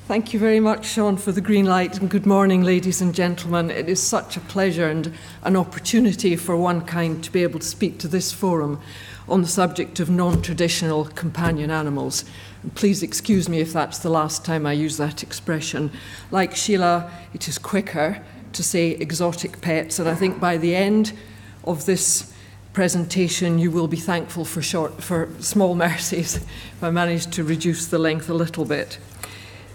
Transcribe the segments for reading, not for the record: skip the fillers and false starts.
Thank you very much, Sean, for the green light, and good morning, ladies and gentlemen. It is such a pleasure and an opportunity for OneKind to be able to speak to this forum on the subject of non-traditional companion animals. And please excuse me if that's the last time I use that expression. Like Sheila, it is quicker to say exotic pets, and I think by the end of this presentation you will be thankful for small mercies if I manage to reduce the length a little bit.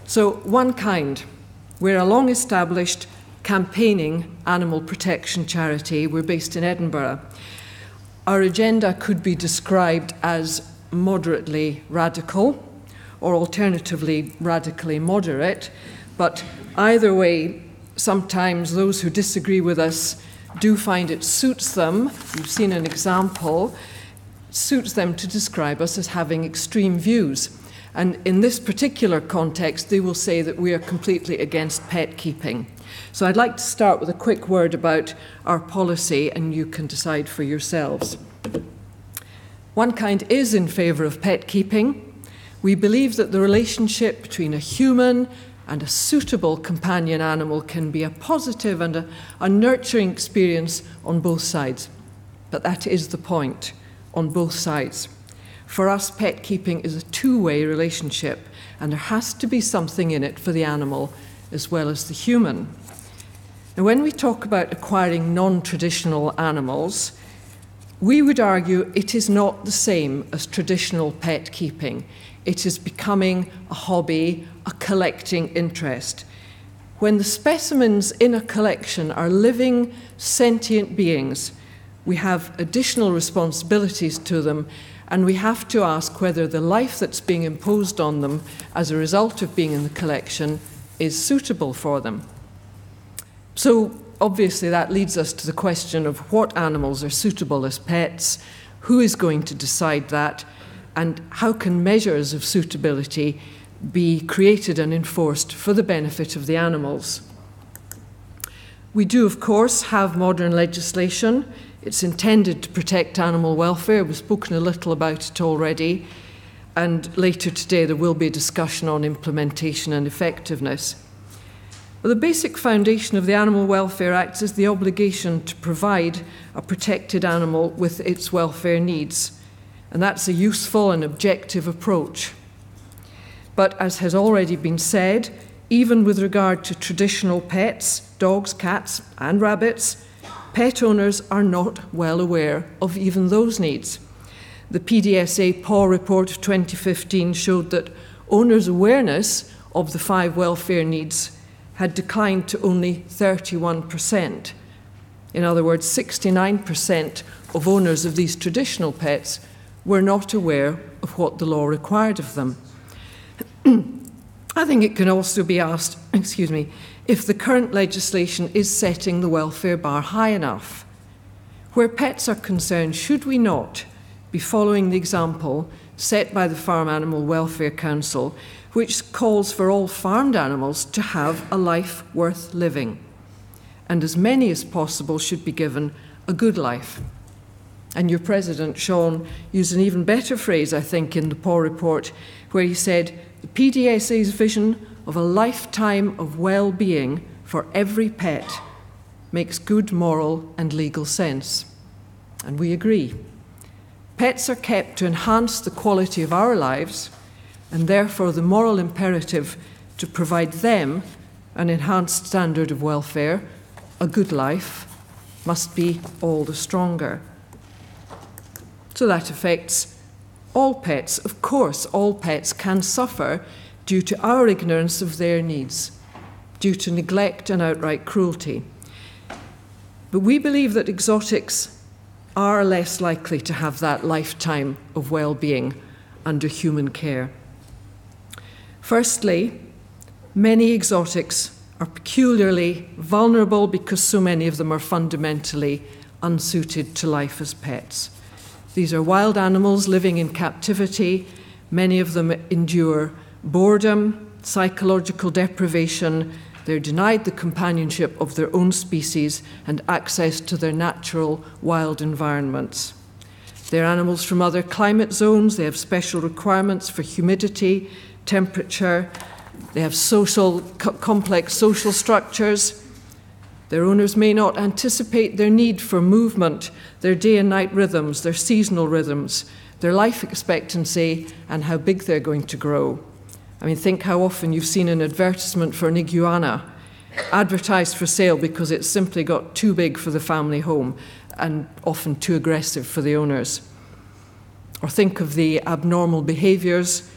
So, OneKind, we're a long-established campaigning animal protection charity. We're based in Edinburgh. Our agenda could be described as moderately radical, or alternatively radically moderate, but either way, sometimes those who disagree with us do find it suits them, you've seen an example, suits them to describe us as having extreme views. And in this particular context, they will say that we are completely against pet keeping. So I'd like to start with a quick word about our policy, and you can decide for yourselves. OneKind is in favour of pet keeping. We believe that the relationship between a human and a suitable companion animal can be a positive and a nurturing experience on both sides. But that is the point, on both sides. For us, pet keeping is a two-way relationship, and there has to be something in it for the animal as well as the human. And when we talk about acquiring non-traditional animals, we would argue it is not the same as traditional pet keeping. It is becoming a hobby, a collecting interest. When the specimens in a collection are living, sentient beings, we have additional responsibilities to them, and we have to ask whether the life that's being imposed on them as a result of being in the collection is suitable for them. So obviously that leads us to the question of what animals are suitable as pets, who is going to decide that, and how can measures of suitability be created and enforced for the benefit of the animals. We do, of course, have modern legislation. It's intended to protect animal welfare. We've spoken a little about it already, and later today there will be a discussion on implementation and effectiveness. Well, the basic foundation of the Animal Welfare Act is the obligation to provide a protected animal with its welfare needs, and that's a useful and objective approach. But as has already been said, even with regard to traditional pets, dogs, cats, and rabbits, pet owners are not well aware of even those needs. The PDSA PAW report of 2015 showed that owners' awareness of the 5 welfare needs had declined to only 31%. In other words, 69% of owners of these traditional pets were not aware of what the law required of them. I think it can also be asked, if the current legislation is setting the welfare bar high enough. Where pets are concerned, should we not be following the example set by the Farm Animal Welfare Council, which calls for all farmed animals to have a life worth living, and as many as possible should be given a good life? And your president, Sean, used an even better phrase, I think, in the PAW report, where he said, the PDSA's vision of a lifetime of well-being for every pet makes good moral and legal sense. And we agree. Pets are kept to enhance the quality of our lives, and therefore the moral imperative to provide them an enhanced standard of welfare, a good life, must be all the stronger. So that affects all pets. Of course, all pets can suffer due to our ignorance of their needs, due to neglect and outright cruelty. But we believe that exotics are less likely to have that lifetime of well-being under human care. Firstly, many exotics are peculiarly vulnerable because so many of them are fundamentally unsuited to life as pets. These are wild animals living in captivity. Many of them endure boredom, psychological deprivation. They're denied the companionship of their own species and access to their natural wild environments. They're animals from other climate zones. They have special requirements for humidity, temperature, They have complex social structures. Their owners may not anticipate their need for movement, their day and night rhythms, their seasonal rhythms, their life expectancy, and how big they're going to grow. I mean, think how often you've seen an advertisement for an iguana advertised for sale because it's simply got too big for the family home and often too aggressive for the owners. Or think of the abnormal behaviours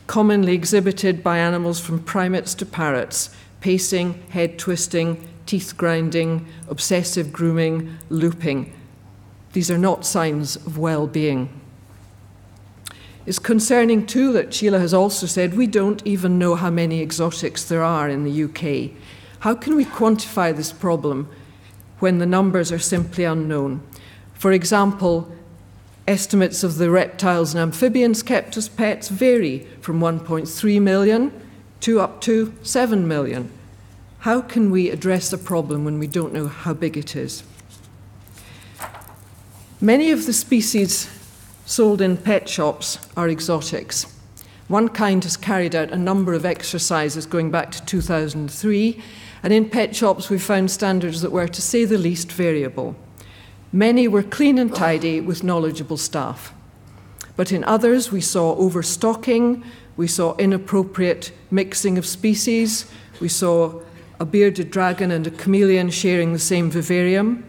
commonly exhibited by animals from primates to parrots: pacing, head twisting, teeth grinding, obsessive grooming, looping. These are not signs of well-being. It's concerning too that Sheila has also said we don't even know how many exotics there are in the UK. How can we quantify this problem when the numbers are simply unknown? For example, estimates of the reptiles and amphibians kept as pets vary from 1.3 million to up to 7 million. How can we address the problem when we don't know how big it is? Many of the species sold in pet shops are exotics. OneKind has carried out a number of exercises going back to 2003, and in pet shops we found standards that were, to say the least, variable. Many were clean and tidy with knowledgeable staff. But in others we saw overstocking, we saw inappropriate mixing of species, we saw a bearded dragon and a chameleon sharing the same vivarium,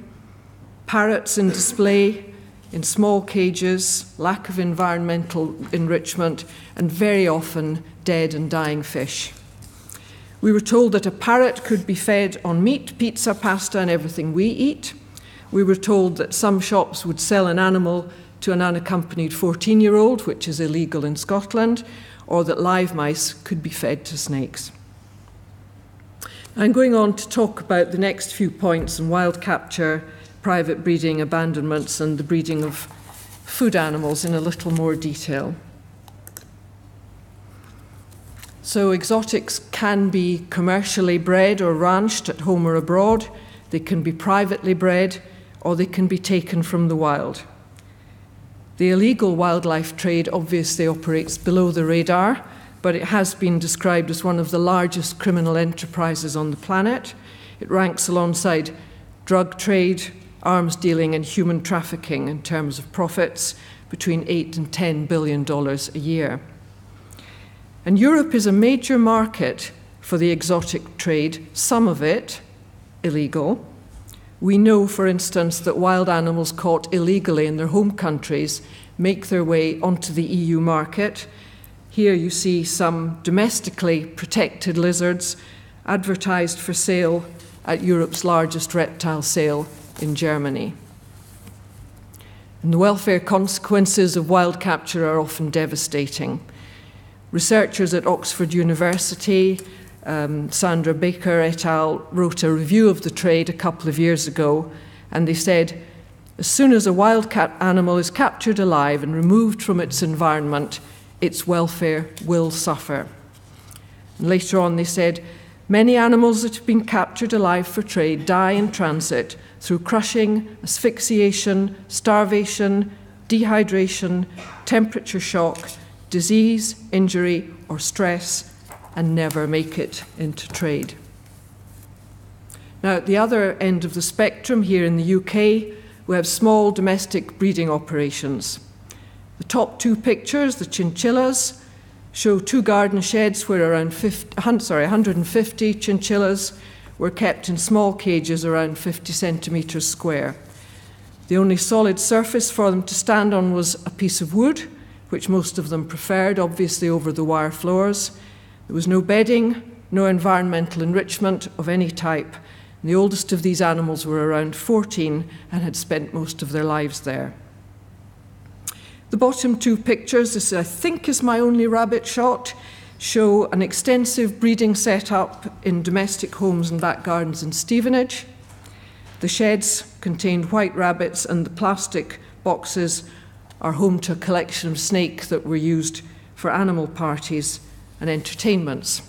parrots in display in small cages, lack of environmental enrichment, and very often dead and dying fish. We were told that a parrot could be fed on meat, pizza, pasta, and everything we eat. We were told that some shops would sell an animal to an unaccompanied 14-year-old, which is illegal in Scotland, or that live mice could be fed to snakes. I'm going on to talk about the next few points on wild capture, private breeding, abandonments, and the breeding of food animals in a little more detail. So exotics can be commercially bred or ranched at home or abroad. They can be privately bred, or they can be taken from the wild. The illegal wildlife trade obviously operates below the radar, but it has been described as one of the largest criminal enterprises on the planet. It ranks alongside drug trade, arms dealing, and human trafficking in terms of profits, between $8 and $10 billion a year. And Europe is a major market for the exotic trade, some of it illegal. We know, for instance, that wild animals caught illegally in their home countries make their way onto the EU market. Here you see some domestically protected lizards advertised for sale at Europe's largest reptile sale in Germany. And the welfare consequences of wild capture are often devastating. Researchers at Oxford University, Sandra Baker et al., wrote a review of the trade a couple of years ago, and they said, as soon as a wild animal is captured alive and removed from its environment, its welfare will suffer. And later on they said, many animals that have been captured alive for trade die in transit through crushing, asphyxiation, starvation, dehydration, temperature shock, disease, injury, or stress, and never make it into trade. Now, at the other end of the spectrum, here in the UK, we have small domestic breeding operations. The top two pictures, the chinchillas, show two garden sheds where around 150 chinchillas were kept in small cages around 50 centimetres square. The only solid surface for them to stand on was a piece of wood, which most of them preferred, obviously, over the wire floors. There was no bedding, no environmental enrichment of any type. And the oldest of these animals were around 14 and had spent most of their lives there. The bottom two pictures, this I think is my only rabbit shot, show an extensive breeding setup in domestic homes and back gardens in Stevenage. The sheds contained white rabbits, and the plastic boxes are home to a collection of snake that were used for animal parties and entertainments.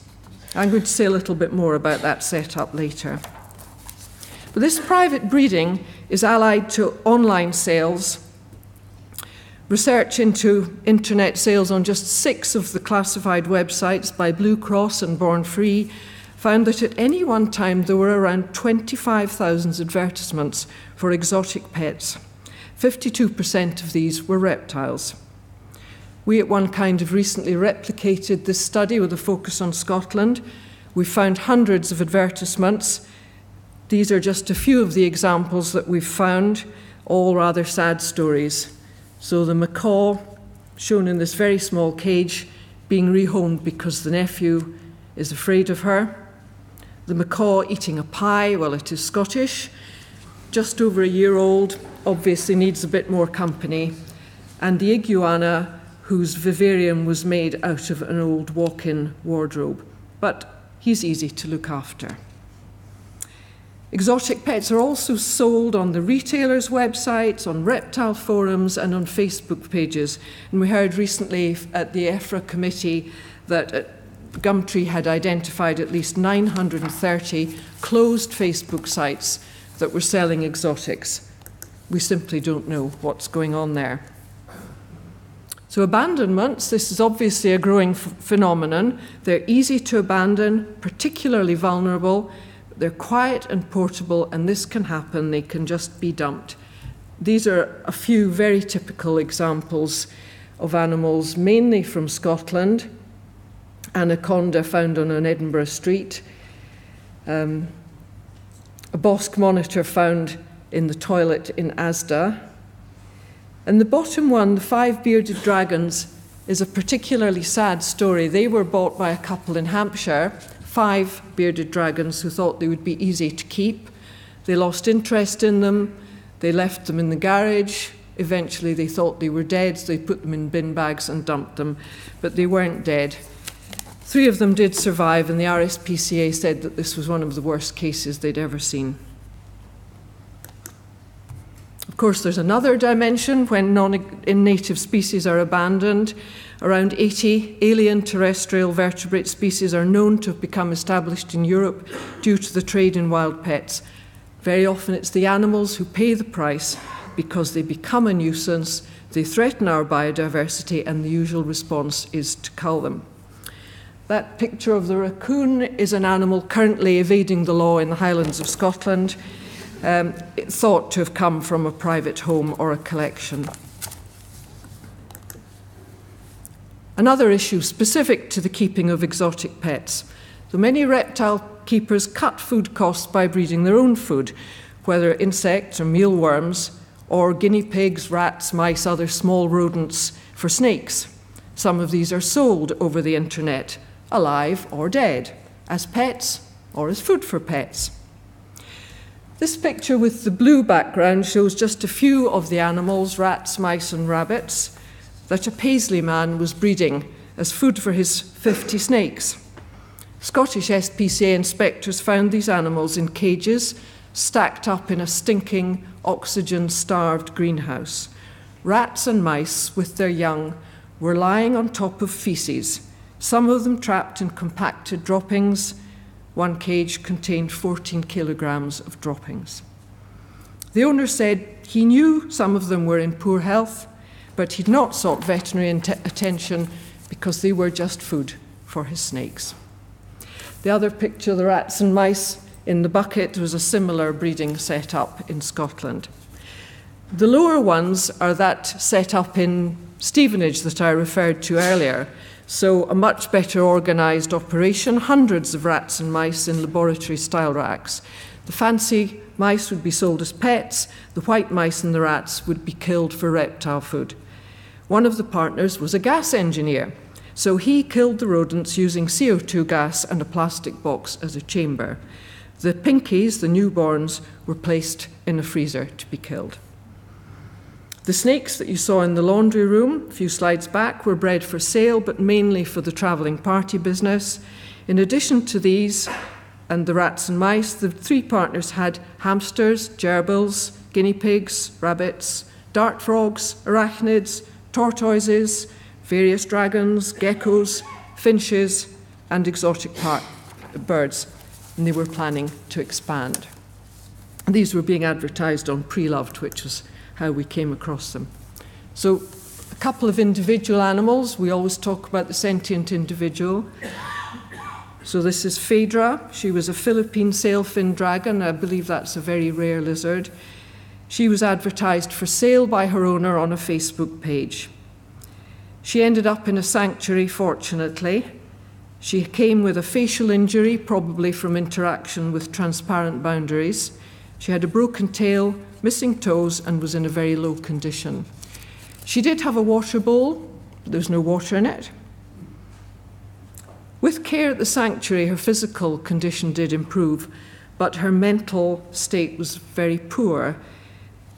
I'm going to say a little bit more about that setup later. But this private breeding is allied to online sales, Research into internet sales on just 6 of the classified websites by Blue Cross and Born Free found that at any one time there were around 25,000 advertisements for exotic pets. 52% of these were reptiles. We at OneKind have recently replicated this study with a focus on Scotland. We found hundreds of advertisements. These are just a few of the examples that we've found, all rather sad stories. So the macaw, shown in this very small cage, being rehomed because the nephew is afraid of her. The macaw eating a pie, well, it is Scottish, just over a year old, obviously needs a bit more company. And the iguana, whose vivarium was made out of an old walk-in wardrobe. But he's easy to look after. Exotic pets are also sold on the retailers' websites, on reptile forums, and on Facebook pages. And we heard recently at the EFRA committee that Gumtree had identified at least 930 closed Facebook sites that were selling exotics. We simply don't know what's going on there. So abandonments, this is obviously a growing phenomenon. They're easy to abandon, particularly vulnerable. They're quiet and portable, and this can happen. They can just be dumped. These are a few very typical examples of animals, mainly from Scotland. Anaconda found on an Edinburgh street. A Bosque monitor found in the toilet in Asda. And the bottom one, the 5 bearded dragons, is a particularly sad story. They were bought by a couple in Hampshire, 5 bearded dragons who thought they would be easy to keep. They lost interest in them. They left them in the garage. Eventually they thought they were dead, so they put them in bin bags and dumped them, but they weren't dead. 3 of them did survive, and the RSPCA said that this was one of the worst cases they'd ever seen. Of course, there's another dimension when non-native species are abandoned. Around 80 alien terrestrial vertebrate species are known to have become established in Europe due to the trade in wild pets. Very often it's the animals who pay the price because they become a nuisance, they threaten our biodiversity, and the usual response is to cull them. That picture of the raccoon is an animal currently evading the law in the Highlands of Scotland, thought to have come from a private home or a collection. Another issue specific to the keeping of exotic pets. So many reptile keepers cut food costs by breeding their own food, whether insects or mealworms, or guinea pigs, rats, mice, other small rodents for snakes. Some of these are sold over the internet, alive or dead, as pets or as food for pets. This picture with the blue background shows just a few of the animals, rats, mice and rabbits, that a Paisley man was breeding as food for his 50 snakes. Scottish SPCA inspectors found these animals in cages stacked up in a stinking, oxygen-starved greenhouse. Rats and mice with their young were lying on top of feces, some of them trapped in compacted droppings. One cage contained 14 kilograms of droppings. The owner said he knew some of them were in poor health, but he'd not sought veterinary attention because they were just food for his snakes. The other picture, the rats and mice in the bucket, was a similar breeding setup in Scotland. The lower ones are that set up in Stevenage that I referred to earlier. So a much better organised operation, hundreds of rats and mice in laboratory-style racks. The fancy mice would be sold as pets, the white mice and the rats would be killed for reptile food. One of the partners was a gas engineer, so he killed the rodents using CO2 gas and a plastic box as a chamber. The pinkies, the newborns, were placed in a freezer to be killed. The snakes that you saw in the laundry room a few slides back were bred for sale, but mainly for the travelling party business. In addition to these and the rats and mice, the 3 partners had hamsters, gerbils, guinea pigs, rabbits, dart frogs, arachnids, tortoises, various dragons, geckos, finches, and exotic birds. And they were planning to expand. These were being advertised on Pre-Loved, which was how we came across them. So couple of individual animals. We always talk about the sentient individual. So this is Phaedra. She was a Philippine sailfin dragon. I believe that's a very rare lizard. She was advertised for sale by her owner on a Facebook page. She ended up in a sanctuary, fortunately. She came with a facial injury, probably from interaction with transparent boundaries. She had a broken tail, missing toes, and was in a very low condition. She did have a water bowl, but there was no water in it. With care at the sanctuary, her physical condition did improve, but her mental state was very poor.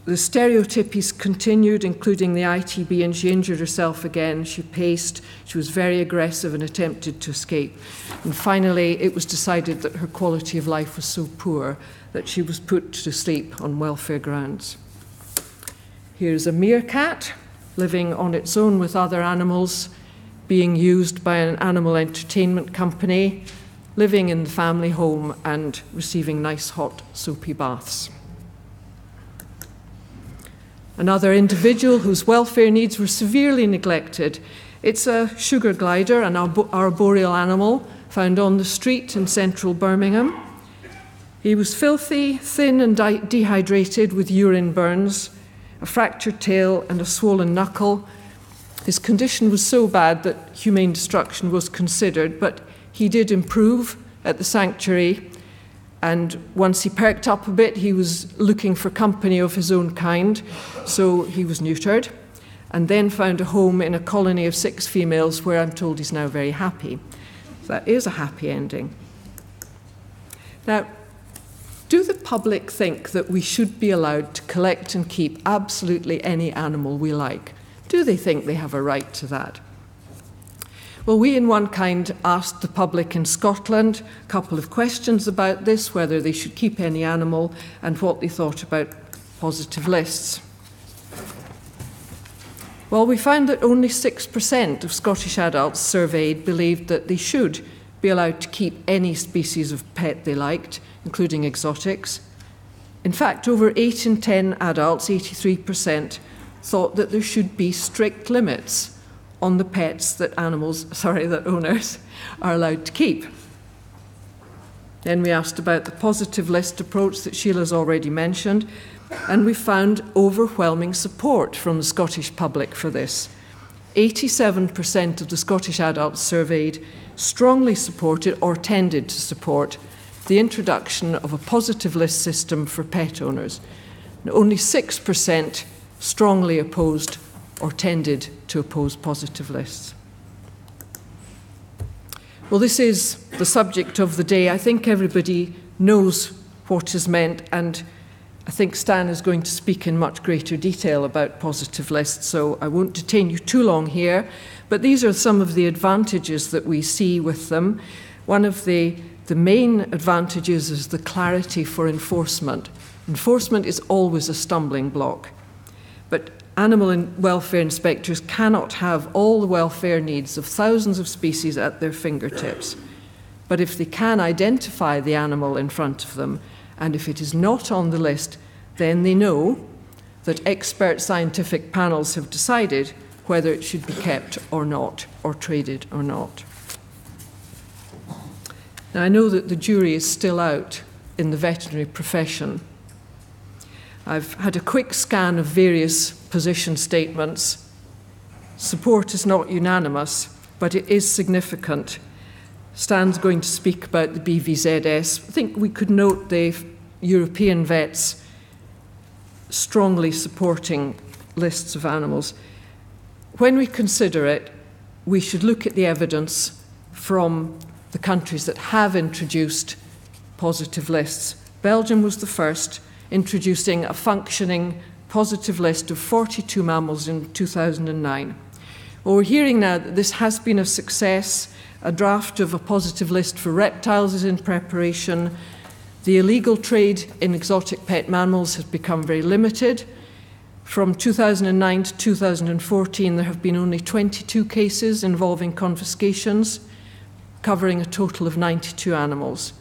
The stereotypies continued, including the ITB, and she injured herself again. She paced, she was very aggressive and attempted to escape. And finally, it was decided that her quality of life was so poor that she was put to sleep on welfare grounds. Here's a meerkat living on its own with other animals, being used by an animal entertainment company, living in the family home and receiving nice hot soapy baths. Another individual whose welfare needs were severely neglected. It's a sugar glider, an arboreal animal found on the street in central Birmingham. He was filthy, thin and dehydrated with urine burns, a fractured tail and a swollen knuckle. His condition was so bad that humane destruction was considered, but he did improve at the sanctuary, and once he perked up a bit, he was looking for company of his own kind, so he was neutered, and then found a home in a colony of 6 females where I'm told he's now very happy. That is a happy ending. Now, do the public think that we should be allowed to collect and keep absolutely any animal we like? Do they think they have a right to that? Well, we in OneKind asked the public in Scotland a couple of questions about this, whether they should keep any animal and what they thought about positive lists. Well, we found that only 6% of Scottish adults surveyed believed that they should be allowed to keep any species of pet they liked, including exotics. In fact, over 8 in 10 adults, 83%, thought that there should be strict limits on the pets that owners are allowed to keep. Then we asked about the positive list approach that Sheila's already mentioned, and we found overwhelming support from the Scottish public for this. 87% of the Scottish adults surveyed strongly supported or tended to support the introduction of a positive list system for pet owners. And only 6% strongly opposed or tended to oppose positive lists. Well, this is the subject of the day. I think everybody knows what is meant, and I think Stan is going to speak in much greater detail about positive lists, so I won't detain you too long here, but these are some of the advantages that we see with them. One of the main advantages is the clarity for enforcement. Enforcement is always a stumbling block, but animal welfare inspectors cannot have all the welfare needs of thousands of species at their fingertips. But if they can identify the animal in front of them, and if it is not on the list, then they know that expert scientific panels have decided whether it should be kept or not, or traded or not. Now, I know that the jury is still out in the veterinary profession. I've had a quick scan of various position statements. Support is not unanimous, but it is significant. Stan's going to speak about the BVZS. I think we could note the European vets strongly supporting lists of animals. When we consider it, we should look at the evidence from the countries that have introduced positive lists. Belgium was the first, introducing a functioning positive list of 42 mammals in 2009. Well, we're hearing now that this has been a success. A draft of a positive list for reptiles is in preparation. The illegal trade in exotic pet mammals has become very limited. From 2009 to 2014, there have been only 22 cases involving confiscations, covering a total of 92 animals.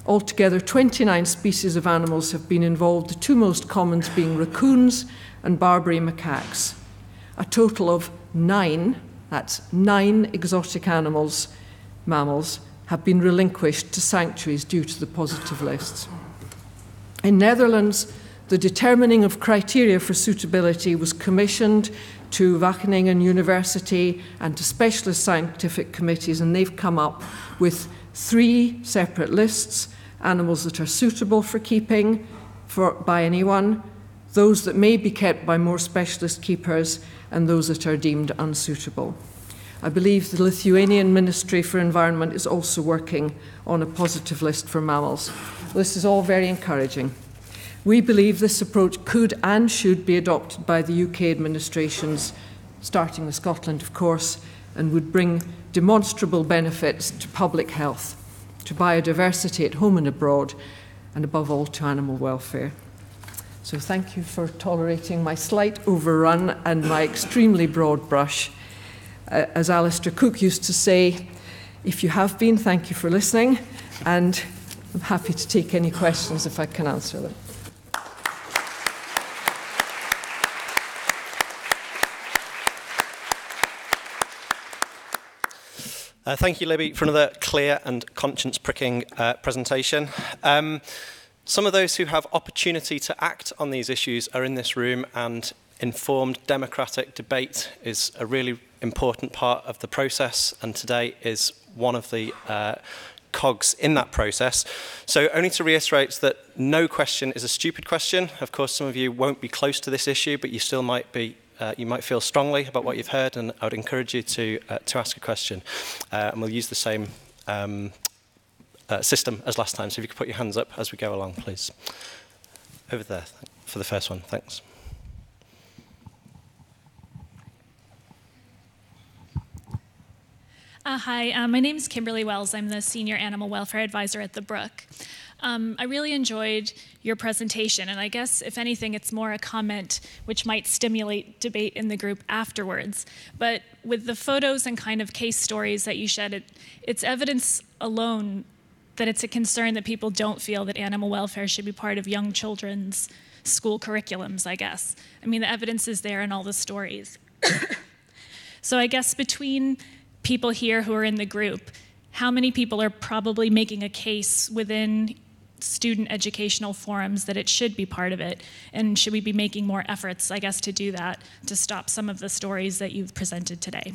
Altogether, 29 species of animals have been involved, the two most common being raccoons and Barbary macaques. a total of 9, that's 9 exotic animals, mammals, have been relinquished to sanctuaries due to the positive lists. In Netherlands, the determining of criteria for suitability was commissioned to Wageningen University and to specialist scientific committees, and they've come up with 3 separate lists: animals that are suitable for keeping by anyone, those that may be kept by more specialist keepers, and those that are deemed unsuitable. I believe the Lithuanian Ministry for Environment is also working on a positive list for mammals. This is all very encouraging. We believe this approach could and should be adopted by the UK administrations, starting with Scotland, of course, and would bring demonstrable benefits to public health, to biodiversity at home and abroad, and above all to animal welfare. So thank you for tolerating my slight overrun and my extremely broad brush. As Alistair Cook used to say, if you have been, thank you for listening, and I'm happy to take any questions if I can answer them. Thank you, Libby, for another clear and conscience-pricking presentation. Some of those who have opportunity to act on these issues are in this room, and informed democratic debate is a really important part of the process, and today is one of the cogs in that process. So only to reiterate that no question is a stupid question. Of course, some of you won't be close to this issue, but you still might be. You might feel strongly about what you've heard, and I would encourage you to ask a question. And we'll use the same system as last time, so if you could put your hands up as we go along, please. Over there for the first one, thanks. Hi, my name is Kimberly Wells. I'm the Senior Animal Welfare Advisor at the Brook. I really enjoyed your presentation, and I guess, if anything, it's more a comment which might stimulate debate in the group afterwards. But with the photos and kind of case stories that you shed, it's evidence alone that it's a concern that people don't feel that animal welfare should be part of young children's school curriculums, I guess. I mean, the evidence is there in all the stories. So I guess between people here who are in the group, how many people are probably making a case within student educational forums that it should be part of it? And should we be making more efforts, I guess, to do that, to stop some of the stories that you've presented today?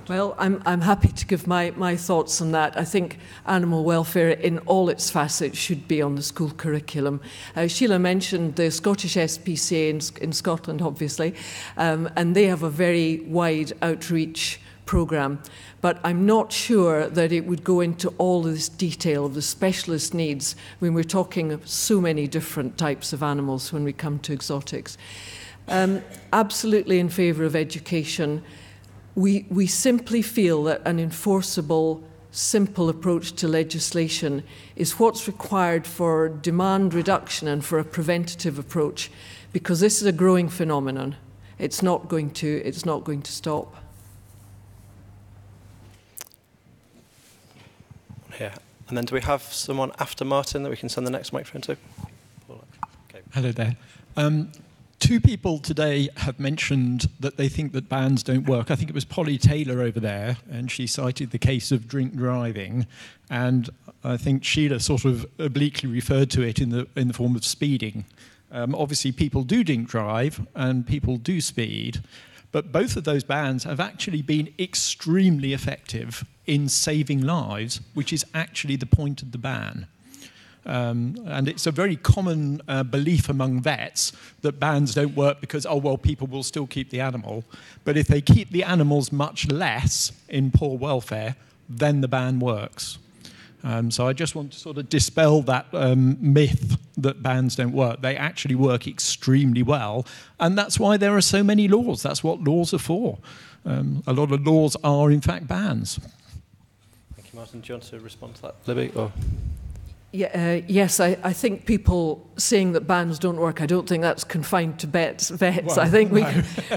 Well, I'm happy to give my thoughts on that. I think animal welfare in all its facets should be on the school curriculum. Sheila mentioned the Scottish SPCA in Scotland, obviously, and they have a very wide outreach programme. But I'm not sure that it would go into all of this detail of the specialist needs when we're talking of so many different types of animals when we come to exotics. Absolutely in favour of education. We simply feel that an enforceable, simple approach to legislation is what's required for demand reduction and for a preventative approach, because this is a growing phenomenon. It's not going to stop. Yeah, and then do we have someone after Martin that we can send the next microphone to? Okay. Hello there. 2 people today have mentioned that they think that bans don't work. I think it was Polly Taylor over there, and she cited the case of drink driving, and I think Sheila sort of obliquely referred to it in the form of speeding. Obviously, people do drink drive and people do speed, but both of those bans have actually been extremely effective in saving lives, which is actually the point of the ban. And it's a very common belief among vets that bans don't work because, oh, well, people will still keep the animal. But if they keep the animals much less in poor welfare, then the ban works. So I just want to sort of dispel that myth that bans don't work. They actually work extremely well. And that's why there are so many laws. That's what laws are for. A lot of laws are, in fact, bans. Thank you, Martin. Do you want to respond to that, Libby? Or? Yeah, yes, I think people saying that bans don't work, I don't think that's confined to vets. Well, I think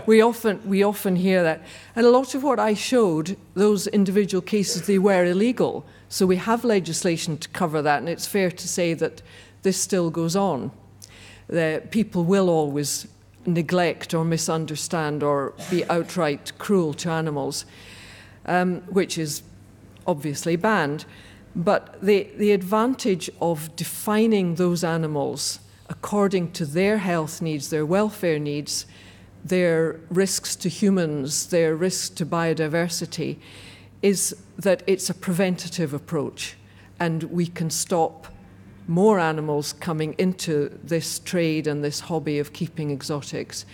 we often hear that. And a lot of what I showed, those individual cases, they were illegal. So we have legislation to cover that, and it's fair to say that this still goes on. people will always neglect or misunderstand or be outright cruel to animals, which is obviously banned. But the advantage of defining those animals according to their health needs, their welfare needs, their risks to humans, their risks to biodiversity, is that it's a preventative approach, and we can stop more animals coming into this trade and this hobby of keeping exotics.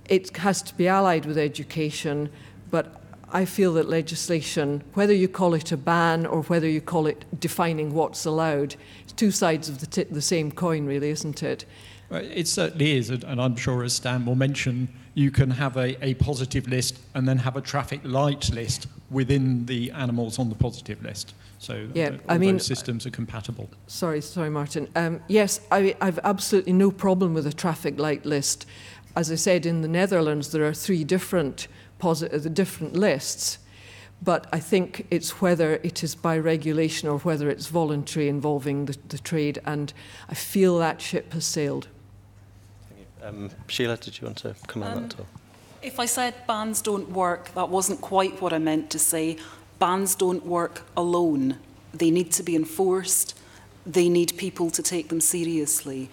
It has to be allied with education, but I feel that legislation, whether you call it a ban or whether you call it defining what's allowed, it's two sides of the same coin, really, isn't it? Well, it certainly is, and I'm sure, as Stan will mention, you can have a positive list and then have a traffic light list within the animals on the positive list. So those systems are compatible. Sorry, Martin. Yes, I've absolutely no problem with a traffic light list. As I said, in the Netherlands, there are 3 different lists, but I think it's whether it is by regulation or whether it's voluntary involving the trade, and I feel that ship has sailed. Sheila, did you want to comment on that at all? If I said bans don't work, that wasn't quite what I meant to say. Bans don't work alone. They need to be enforced. They need people to take them seriously.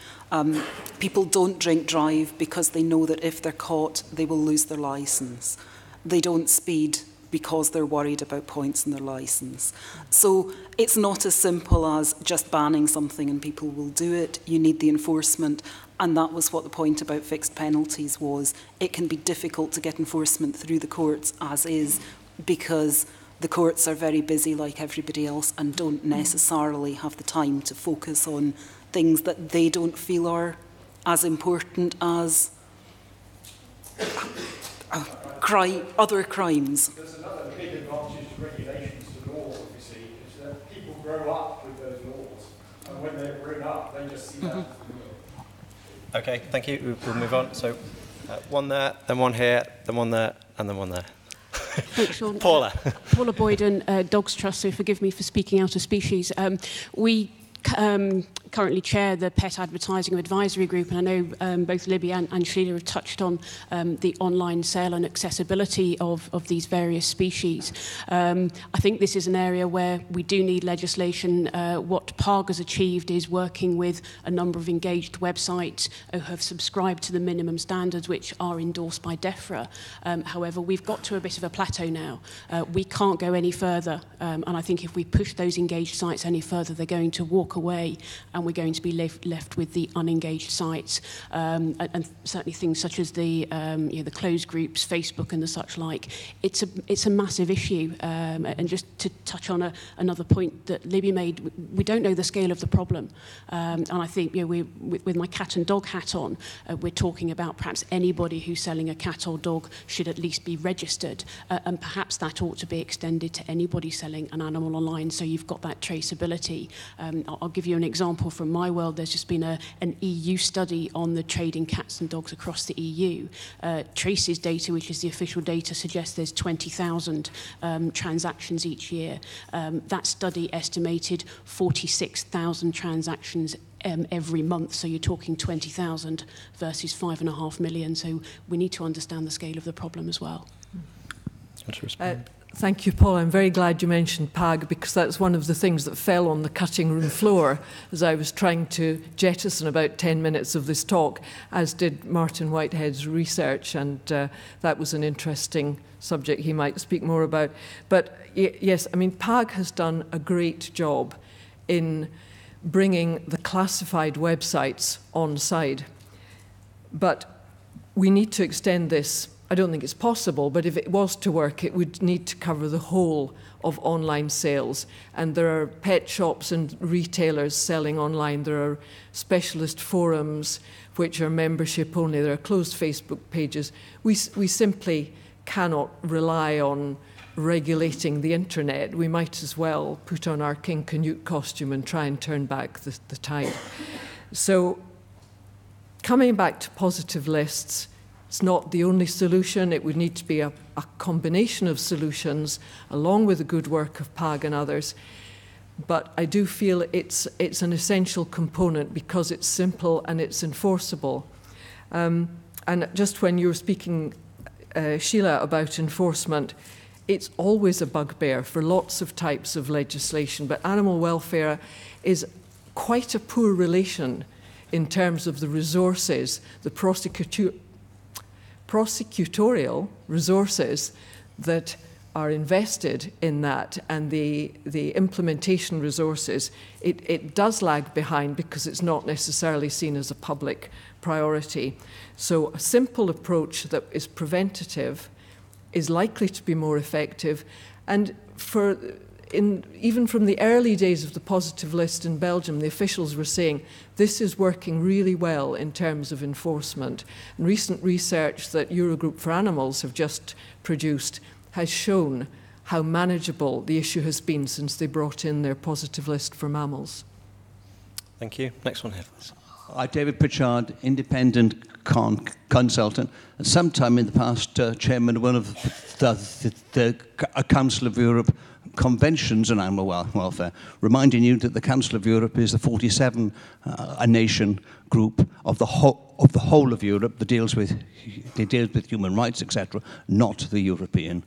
People don't drink drive because they know that if they're caught, they will lose their licence. They don't speed because they're worried about points in their licence. So it's not as simple as just banning something and people will do it. You need the enforcement, and that was what the point about fixed penalties was. It can be difficult to get enforcement through the courts as is, because the courts are very busy like everybody else and don't necessarily have the time to focus on things that they don't feel are as important as other crimes. There's another big advantage to regulations to law, you see, is that people grow up with those laws, and when they're grown up, they just see that as the norm. Okay, thank you. We'll move on. So, one there, then one here, then one there, and then one there. Thanks, Sean. Paula. Paula Boyden, Dogs Trust, so forgive me for speaking out of species. We currently chair the Pet Advertising Advisory Group, and I know both Libby and Sheila have touched on the online sale and accessibility of these various species. I think this is an area where we do need legislation. What PARG has achieved is working with a number of engaged websites who have subscribed to the minimum standards which are endorsed by DEFRA. However, we've got to a bit of a plateau now. We can't go any further, and I think if we push those engaged sites any further, they're going to walk away, and we're going to be left with the unengaged sites, and certainly things such as the closed groups, Facebook and the such like. It's a massive issue, and just to touch on another point that Libby made, we don't know the scale of the problem, and I think with my cat and dog hat on, we're talking about perhaps anybody who's selling a cat or dog should at least be registered, and perhaps that ought to be extended to anybody selling an animal online, so you've got that traceability. I'll give you an example from my world. There's just been an EU study on the trade in cats and dogs across the EU. Traces data, which is the official data, suggests there's 20,000 transactions each year. That study estimated 46,000 transactions every month, so you're talking 20,000 versus 5.5 million. So we need to understand the scale of the problem as well. Thank you, Paul. I'm very glad you mentioned PAG, because that's one of the things that fell on the cutting room floor as I was trying to jettison about 10 minutes of this talk, as did Martin Whitehead's research, and that was an interesting subject he might speak more about. But yes, I mean, PAG has done a great job in bringing the classified websites on side. But we need to extend this. I don't think it's possible, but if it was to work, it would need to cover the whole of online sales. And there are pet shops and retailers selling online. There are specialist forums which are membership only. There are closed Facebook pages. We simply cannot rely on regulating the internet. We might as well put on our King Canute costume and try and turn back the tide. So coming back to positive lists, it's not the only solution. It would need to be a combination of solutions, along with the good work of PAG and others. but I do feel it's an essential component because it's simple and it's enforceable. And just when you were speaking, Sheila, about enforcement, it's always a bugbear for lots of types of legislation, but animal welfare is quite a poor relation in terms of the resources, the prosecutorial resources that are invested in that, and the implementation resources. It does lag behind because it's not necessarily seen as a public priority. So a simple approach that is preventative is likely to be more effective. And even from the early days of the positive list in Belgium, the officials were saying this is working really well in terms of enforcement. And recent research that Eurogroup for Animals have just produced has shown how manageable the issue has been since they brought in their positive list for mammals. Thank you. Next one here, please. David Pritchard, independent consultant, and sometime in the past chairman of one of the Council of Europe conventions on animal welfare, reminding you that the Council of Europe is the 47 a nation group of the whole of Europe that deals with human rights, etc., not the European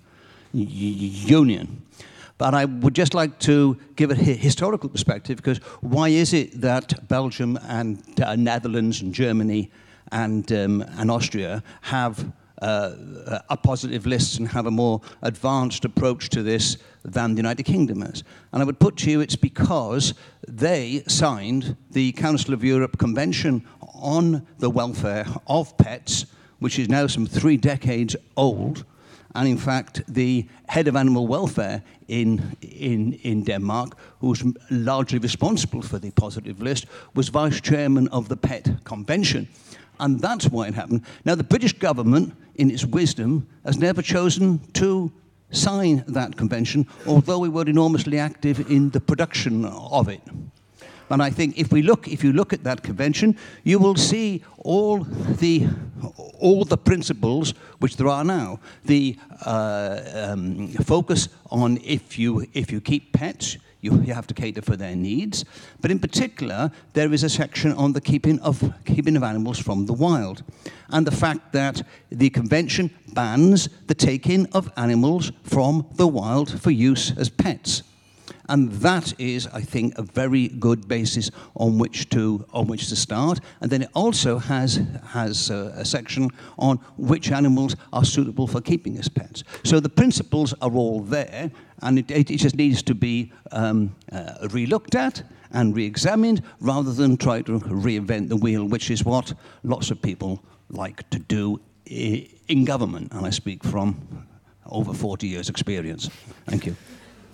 Union. But I would just like to give a historical perspective, because why is it that Belgium and Netherlands and Germany and Austria have a positive list and have a more advanced approach to this than the United Kingdom has? And I would put to you it's because they signed the Council of Europe Convention on the Welfare of Pets, which is now some 3 decades old. And in fact, the head of animal welfare in Denmark, who's largely responsible for the positive list, was vice chairman of the Pet Convention. And that's why it happened. Now, the British government, in its wisdom, has never chosen to sign that convention, although we were enormously active in the production of it. And I think if you look at that convention, you will see all the principles which there are now. The focus on if you keep pets, you have to cater for their needs. But in particular, there is a section on the keeping of animals from the wild, and the fact that the convention bans the taking of animals from the wild for use as pets. And that is, I think, a very good basis on which to start. And then it also has a section on which animals are suitable for keeping as pets. So the principles are all there, and it just needs to be re-looked at and re-examined, rather than try to reinvent the wheel, which is what lots of people like to do in government. And I speak from over 40 years' experience. Thank you.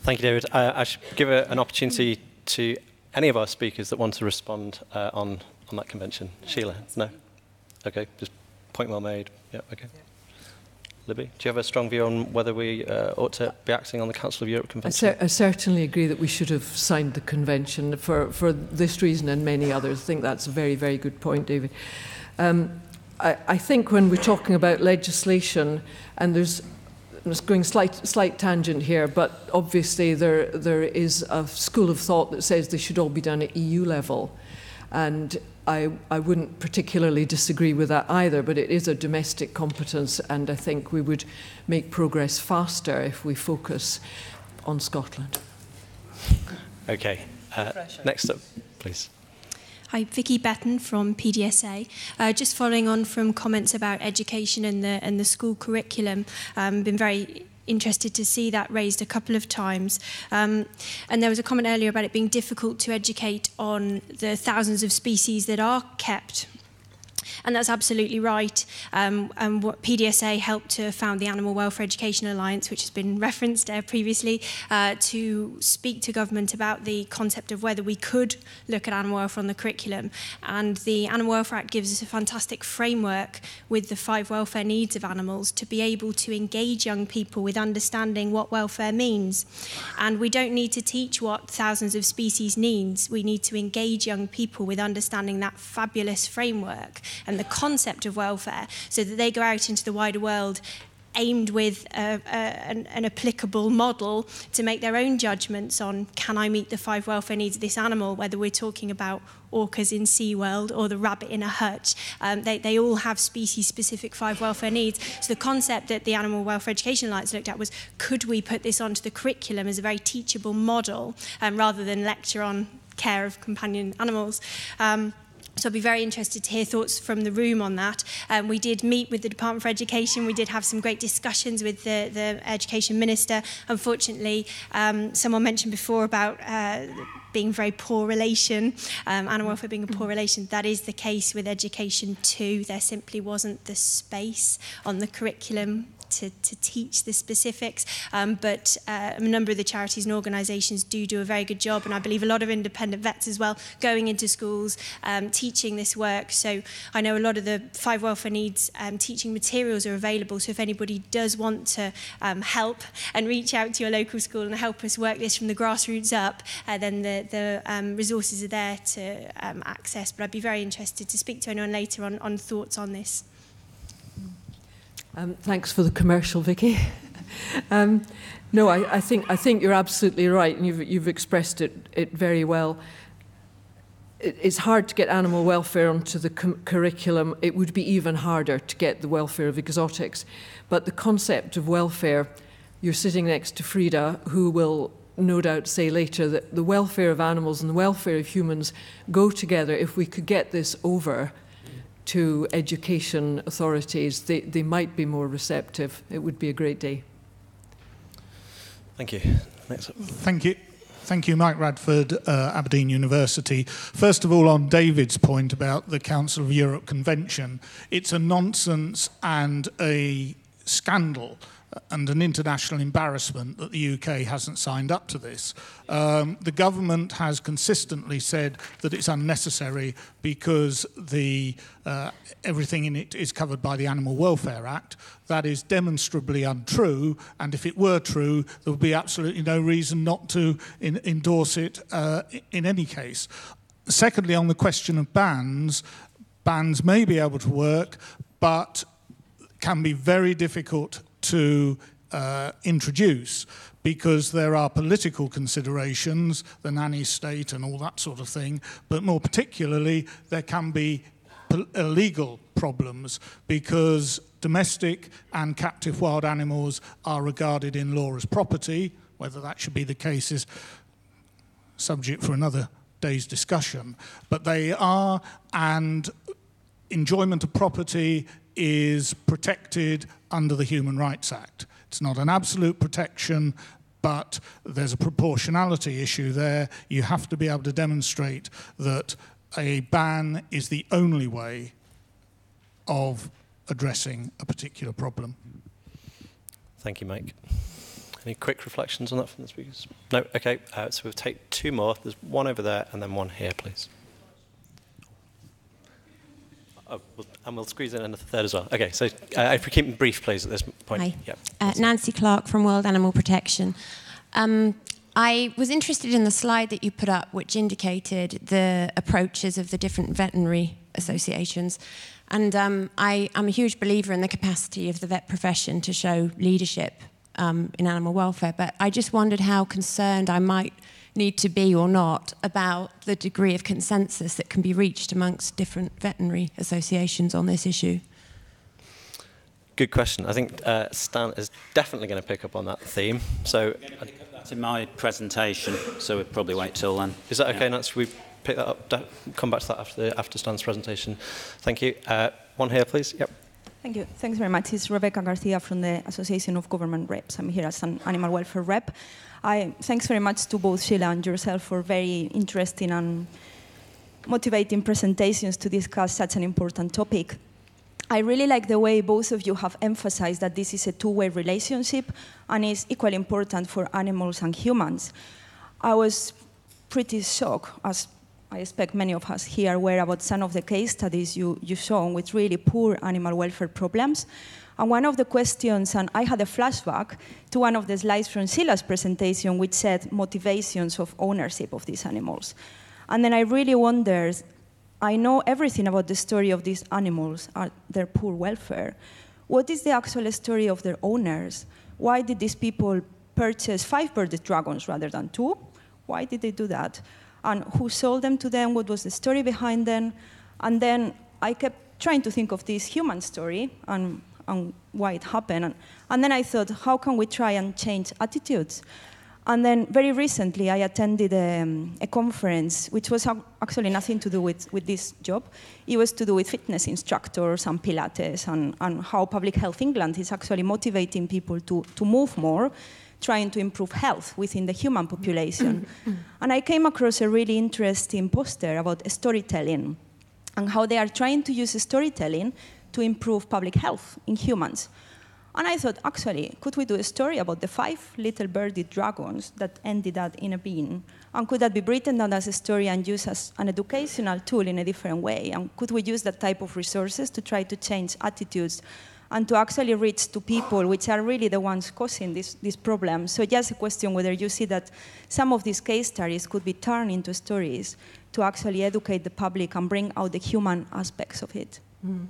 Thank you, David. I should give an opportunity to any of our speakers that want to respond on that convention. Sheila? No? Okay, just point well made. Yeah, okay. Libby, do you have a strong view on whether we ought to be acting on the Council of Europe Convention? I certainly agree that we should have signed the convention for this reason and many others. I think that's a very, very good point, David. I think when we're talking about legislation, and I'm just going slight tangent here, but obviously there is a school of thought that says they should all be done at EU level. And I wouldn't particularly disagree with that either, but it is a domestic competence, and I think we would make progress faster if we focus on Scotland. Okay. Next up, please. Hi, Vicky Betton from PDSA. Just following on from comments about education and the school curriculum, been very interested to see that raised a couple of times. And there was a comment earlier about it being difficult to educate on the thousands of species that are kept. And that's absolutely right. And what PDSA helped to found the Animal Welfare Education Alliance, which has been referenced previously, to speak to government about the concept of whether we could look at animal welfare on the curriculum. And the Animal Welfare Act gives us a fantastic framework with the 5 welfare needs of animals to be able to engage young people with understanding what welfare means. And we don't need to teach what thousands of species means. We need to engage young people with understanding that fabulous framework and the concept of welfare, so that they go out into the wider world aimed with an applicable model to make their own judgments on, can I meet the 5 welfare needs of this animal, whether we're talking about orcas in SeaWorld or the rabbit in a hutch. They all have species-specific 5 welfare needs. So the concept that the Animal Welfare Education Alliance looked at was, could we put this onto the curriculum as a very teachable model, rather than lecture on care of companion animals? So I'd be very interested to hear thoughts from the room on that. We did meet with the Department for Education. We did have some great discussions with the Education Minister. Unfortunately, someone mentioned before about being very poor relation, animal welfare being a poor relation. That is the case with education too. There simply wasn't the space on the curriculum to teach the specifics, but a number of the charities and organisations do a very good job, and I believe a lot of independent vets as well, going into schools, teaching this work. So I know a lot of the 5 welfare needs teaching materials are available, so if anybody does want to help and reach out to your local school and help us work this from the grassroots up, then the resources are there to access. But I'd be very interested to speak to anyone later on thoughts on this. Thanks for the commercial, Vicky. No, I think you're absolutely right, and you've expressed it very well. It's hard to get animal welfare onto the curriculum. It would be even harder to get the welfare of exotics. But the concept of welfare, you're sitting next to Phaedra, who will no doubt say later that the welfare of animals and the welfare of humans go together. If we could get this over to education authorities, they might be more receptive. It would be a great day. Thank you. Next up. Thank you. Thank you, Mike Radford, Aberdeen University. First of all, on David's point about the Council of Europe Convention, it's a nonsense and a scandal and an international embarrassment that the UK hasn't signed up to this. The government has consistently said that it's unnecessary because everything in it is covered by the Animal Welfare Act. That is demonstrably untrue, and if it were true, there would be absolutely no reason not to endorse it in any case. Secondly, on the question of bans may be able to work, but can be very difficult to introduce because there are political considerations, the nanny state and all that sort of thing, but more particularly there can be legal problems because domestic and captive wild animals are regarded in law as property. Whether that should be the case is subject for another day's discussion, but they are, and enjoyment of property is protected under the Human Rights Act. It's not an absolute protection, but there's a proportionality issue there. You have to be able to demonstrate that a ban is the only way of addressing a particular problem. Thank you, Mike. Any quick reflections on that from the speakers? No? Okay, so we'll take 2 more. There's one over there and then one here, please. And we'll squeeze in another third as well. Okay, so if we keep them brief, please, at this point. Hi. Yep. Nancy Clark from World Animal Protection. I was interested in the slide that you put up, which indicated the approaches of the different veterinary associations. And I'm a huge believer in the capacity of the vet profession to show leadership in animal welfare. But I just wondered how concerned I might need to be or not about the degree of consensus that can be reached amongst different veterinary associations on this issue. Good question. I think Stan is definitely going to pick up on that theme. So, I'm going to pick up that in my presentation, so we'll probably wait till then. Is that okay, Nancy? We pick that up, come back to that after Stan's presentation. Thank you. One here, please. Yep. Thank you. Thanks very much. It's Rebecca Garcia from the Association of Government Reps. I'm here as an animal welfare rep. Thanks very much to both Sheila and yourself for very interesting and motivating presentations to discuss such an important topic. I really like the way both of you have emphasized that this is a two-way relationship and is equally important for animals and humans. I was pretty shocked, as I expect many of us here were, about some of the case studies you've shown with really poor animal welfare problems. And one of the questions, and I had a flashback to one of the slides from Sheila's presentation, which said motivations of ownership of these animals. And then I really wondered, I know everything about the story of these animals, their poor welfare. what is the actual story of their owners? Why did these people purchase 5 birded dragons rather than 2? Why did they do that? And who sold them to them? What was the story behind them? And then I kept trying to think of this human story and why it happened. And then I thought, how can we try and change attitudes? And then very recently, I attended a conference, which was actually nothing to do with this job. It was to do with fitness instructors and Pilates and how Public Health England is actually motivating people to move more, trying to improve health within the human population. And I came across a really interesting poster about storytelling and how they are trying to use storytelling to improve public health in humans. And I thought, actually, could we do a story about the 5 little birdie dragons that ended up in a bin? And could that be written down as a story and used as an educational tool in a different way? And could we use that type of resources to try to change attitudes and to actually reach to people which are really the ones causing this problem? So just a question whether you see that some of these case studies could be turned into stories to actually educate the public and bring out the human aspects of it. Mm.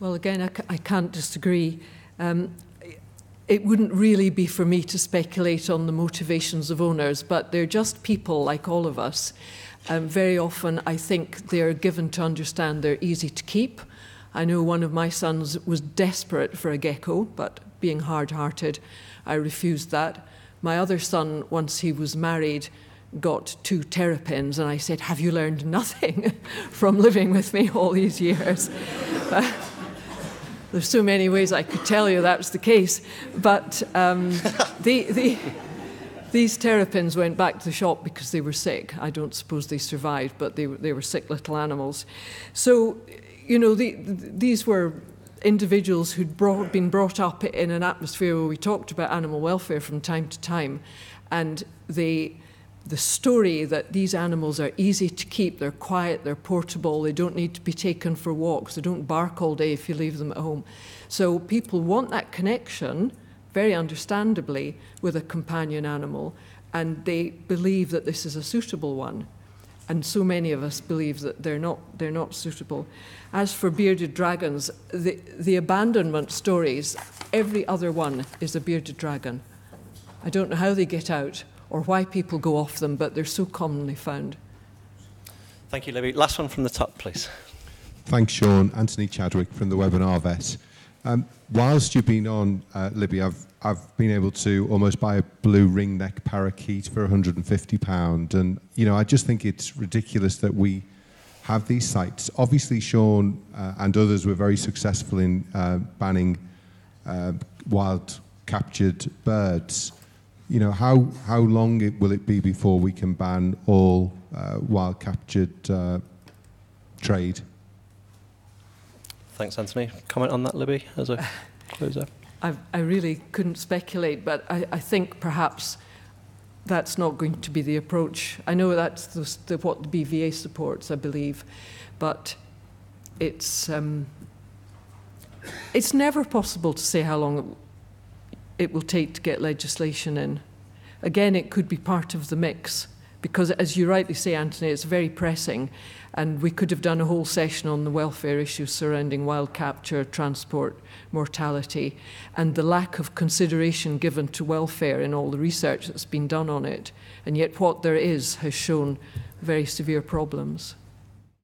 Well, again, I can't disagree. It wouldn't really be for me to speculate on the motivations of owners, but they're just people like all of us. Very often, I think they're given to understand they're easy to keep. I know one of my sons was desperate for a gecko, but being hard-hearted, I refused that. My other son, once he was married, got 2 terrapins, and I said, have you learned nothing from living with me all these years? There's so many ways I could tell you that's the case, but these terrapins went back to the shop because they were sick. I don't suppose they survived, but they were sick little animals. So, you know, these were individuals who'd been brought up in an atmosphere where we talked about animal welfare from time to time, and the story that these animals are easy to keep, they're quiet, they're portable, they don't need to be taken for walks, they don't bark all day if you leave them at home. So people want that connection, very understandably, with a companion animal, and they believe that this is a suitable one. And so many of us believe that they're not suitable. As for bearded dragons, the abandonment stories, every other one is a bearded dragon. I don't know how they get out or why people go off them, but they're so commonly found. Thank you, Libby. Last one from the top, please. Thanks, Sean. Anthony Chadwick from the webinar vet. Whilst you've been on, Libby, I've been able to almost buy a blue ringneck parakeet for £150, and I just think it's ridiculous that we have these sites. Obviously, Sean and others were very successful in banning wild captured birds. How long will it be before we can ban all wild captured trade? Thanks, Anthony. Comment on that, Libby, as a closer? I really couldn't speculate, but I think perhaps that's not going to be the approach. I know that's what the BVA supports, I believe, but it's never possible to say how long it will take to get legislation in. Again, it could be part of the mix, because as you rightly say, Anthony, it's very pressing, and we could have done a whole session on the welfare issues surrounding wild capture, transport, mortality, and the lack of consideration given to welfare in all the research that's been done on it. And yet what there is has shown very severe problems.